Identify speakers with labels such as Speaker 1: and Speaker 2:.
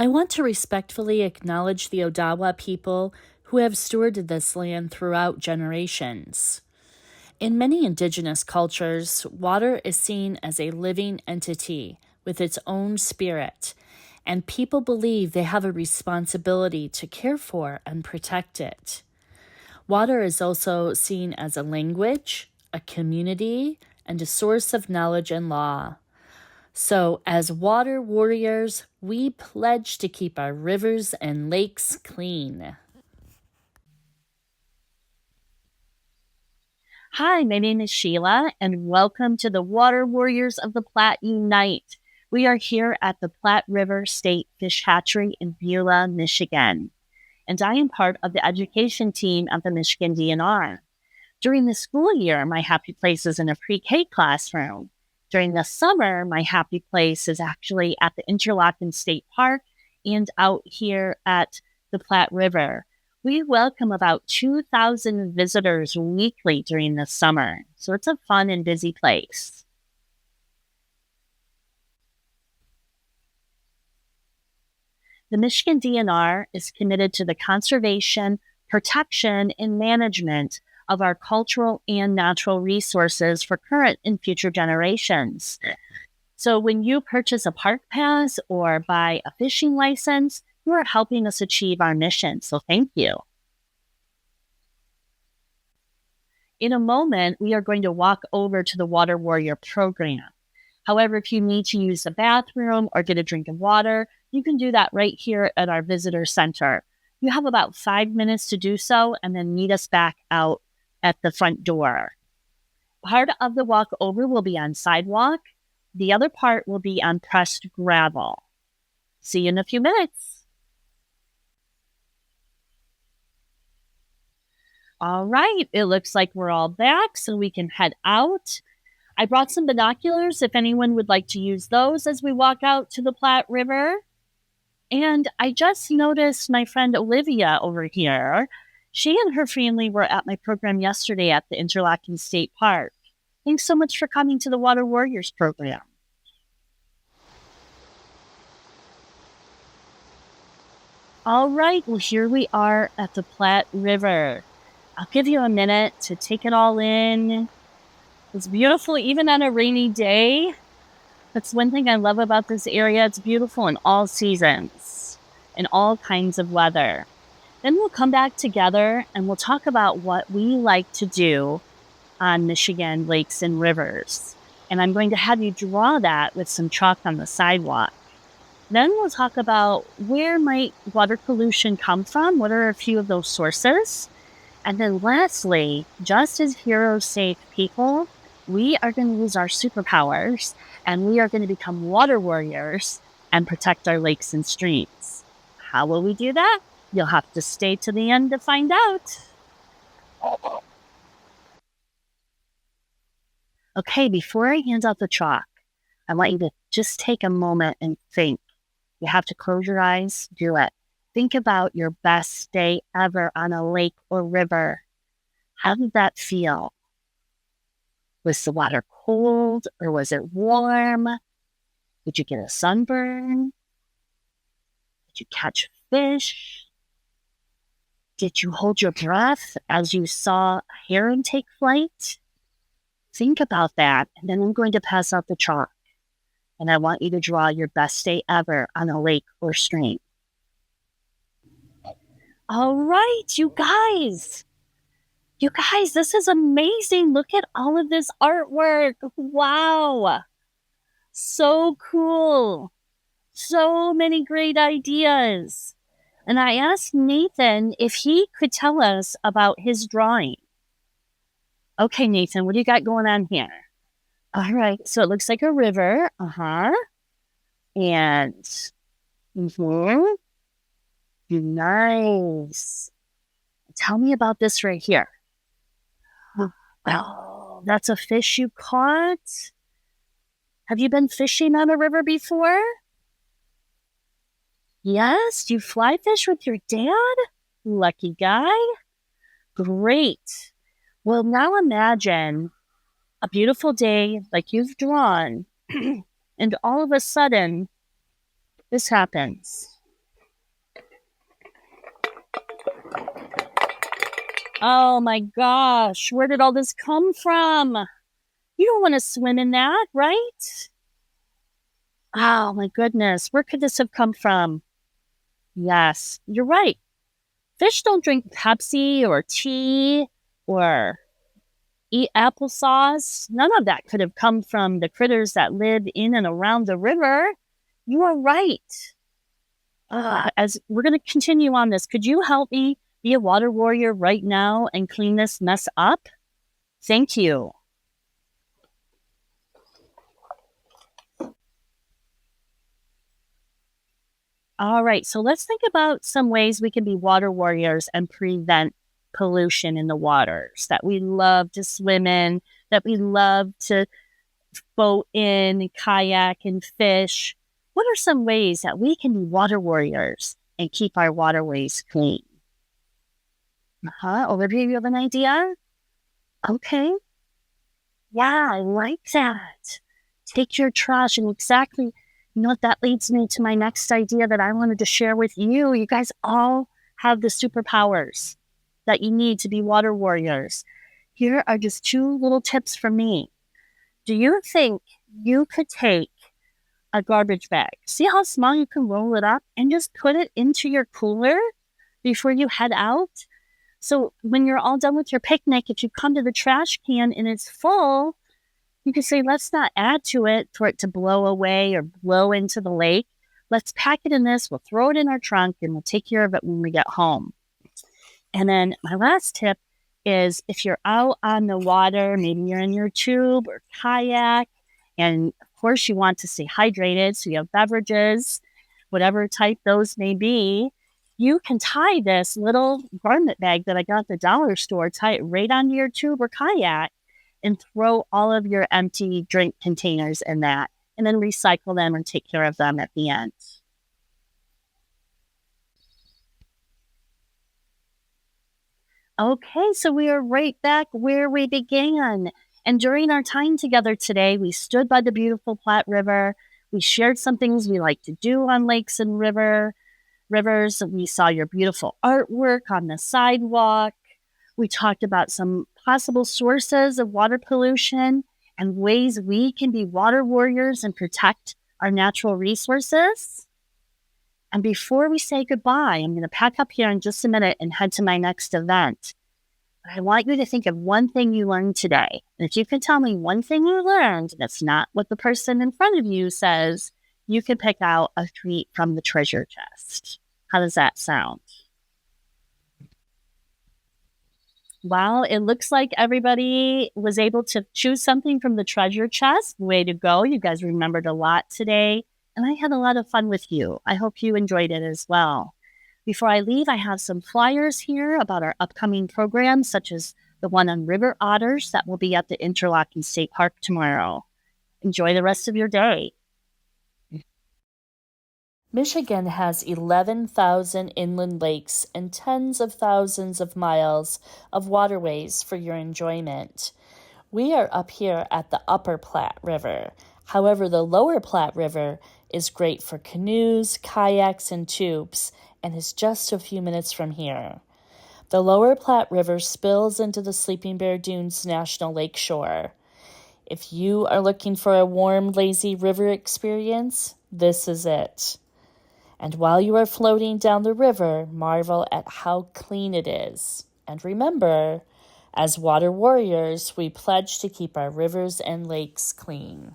Speaker 1: I want to respectfully acknowledge the Odawa people who have stewarded this land throughout generations. In many indigenous cultures, water is seen as a living entity with its own spirit, and people believe they have a responsibility to care for and protect it. Water is also seen as a language, a community, and a source of knowledge and law. So, as water warriors, we pledge to keep our rivers and lakes clean.
Speaker 2: Hi, my name is Sheila, and welcome to the Water Warriors of the Platte Unite. We are here at the Platte River State Fish Hatchery in Beulah, Michigan, and I am part of the education team at the Michigan DNR. During the school year, my happy place is in a pre-K classroom. During the summer, my happy place is actually at the Interlochen State Park and out here at the Platte River. We welcome about 2,000 visitors weekly during the summer, so it's a fun and busy place. The Michigan DNR is committed to the conservation, protection, and management of our cultural and natural resources for current and future generations. So when you purchase a park pass or buy a fishing license, you are helping us achieve our mission. So thank you. In a moment, we are going to walk over to the Water Warrior program. However, if you need to use the bathroom or get a drink of water, you can do that right here at our visitor center. You have about 5 minutes to do so and then meet us back out at the front door. Part of the walk over will be on sidewalk. The other part will be on pressed gravel. See you in a few minutes. All right, it looks like we're all back, so we can head out. I brought some binoculars if anyone would like to use those as we walk out to the Platte River. And I just noticed my friend Olivia over here. She and her family were at my program yesterday at the Interlochen State Park. Thanks so much for coming to the Water Warriors program. All right, well, here we are at the Platte River. I'll give you a minute to take it all in. It's beautiful even on a rainy day. That's one thing I love about this area. It's beautiful in all seasons, in all kinds of weather. Then we'll come back together and we'll talk about what we like to do on Michigan lakes and rivers. And I'm going to have you draw that with some chalk on the sidewalk. Then we'll talk about where might water pollution come from, what are a few of those sources. And then lastly, just as heroes save people, we are going to use our superpowers and we are going to become water warriors and protect our lakes and streams. How will we do that? You'll have to stay to the end to find out. Okay, before I hand out the chalk, I want you to just take a moment and think. You have to close your eyes, do it. Think about your best day ever on a lake or river. How did that feel? Was the water cold or was it warm? Did you get a sunburn? Did you catch fish? Did you hold your breath as you saw a heron take flight? Think about that, and then I'm going to pass out the chalk. And I want you to draw your best day ever on a lake or stream. All right, you guys. You guys, this is amazing. Look at all of this artwork. Wow. So cool. So many great ideas. And I asked Nathan if he could tell us about his drawing. Okay, Nathan, what do you got going on here? All right, so it looks like a river. And, nice. Tell me about this right here. Oh, that's a fish you caught? Have you been fishing on a river before? Yes, you fly fish with your dad? Lucky guy. Great. Well, now imagine a beautiful day like you've drawn, and all of a sudden, this happens. Oh my gosh, where did all this come from? You don't want to swim in that, right? Oh my goodness, where could this have come from? Yes, you're right. Fish don't drink Pepsi or tea or eat applesauce. None of that could have come from the critters that live in and around the river. You are right. As we're going to continue on this, could you help me be a water warrior right now and clean this mess up? Thank you. All right, so let's think about some ways we can be water warriors and prevent pollution in the waters that we love to swim in, that we love to boat in, kayak, and fish. What are some ways that we can be water warriors and keep our waterways clean? Olivia, you have an idea? Okay. Yeah, I like that. Take your trash and exactly, that leads me to my next idea that I wanted to share with you. You guys all have the superpowers that you need to be water warriors. Here are just two little tips from me. Do you think you could take a garbage bag? See how small you can roll it up and just put it into your cooler before you head out? So when you're all done with your picnic, if you come to the trash can and it's full, you can say, let's not add to it for it to blow away or blow into the lake. Let's pack it in this. We'll throw it in our trunk and we'll take care of it when we get home. And then my last tip is if you're out on the water, maybe you're in your tube or kayak, and of course you want to stay hydrated, so you have beverages, whatever type those may be, you can tie this little garment bag that I got at the dollar store, tie it right onto your tube or kayak, and throw all of your empty drink containers in that, and then recycle them or take care of them at the end. Okay, so we are right back where we began. And during our time together today, we stood by the beautiful Platte River. We shared some things we like to do on lakes and rivers. We saw your beautiful artwork on the sidewalk. We talked about some possible sources of water pollution and ways we can be water warriors and protect our natural resources. And before we say goodbye, I'm going to pack up here in just a minute and head to my next event. But I want you to think of one thing you learned today. And if you can tell me one thing you learned that's not what the person in front of you says, you can pick out a treat from the treasure chest. How does that sound? Well, it looks like everybody was able to choose something from the treasure chest. Way to go. You guys remembered a lot today. And I had a lot of fun with you. I hope you enjoyed it as well. Before I leave, I have some flyers here about our upcoming programs, such as the one on river otters that will be at the Interlochen State Park tomorrow. Enjoy the rest of your day.
Speaker 1: Michigan has 11,000 inland lakes and tens of thousands of miles of waterways for your enjoyment. We are up here at the Upper Platte River. However, the Lower Platte River is great for canoes, kayaks, and tubes, and is just a few minutes from here. The Lower Platte River spills into the Sleeping Bear Dunes National Lake shore. If you are looking for a warm, lazy river experience, this is it. And while you are floating down the river, marvel at how clean it is. And remember, as water warriors, we pledge to keep our rivers and lakes clean.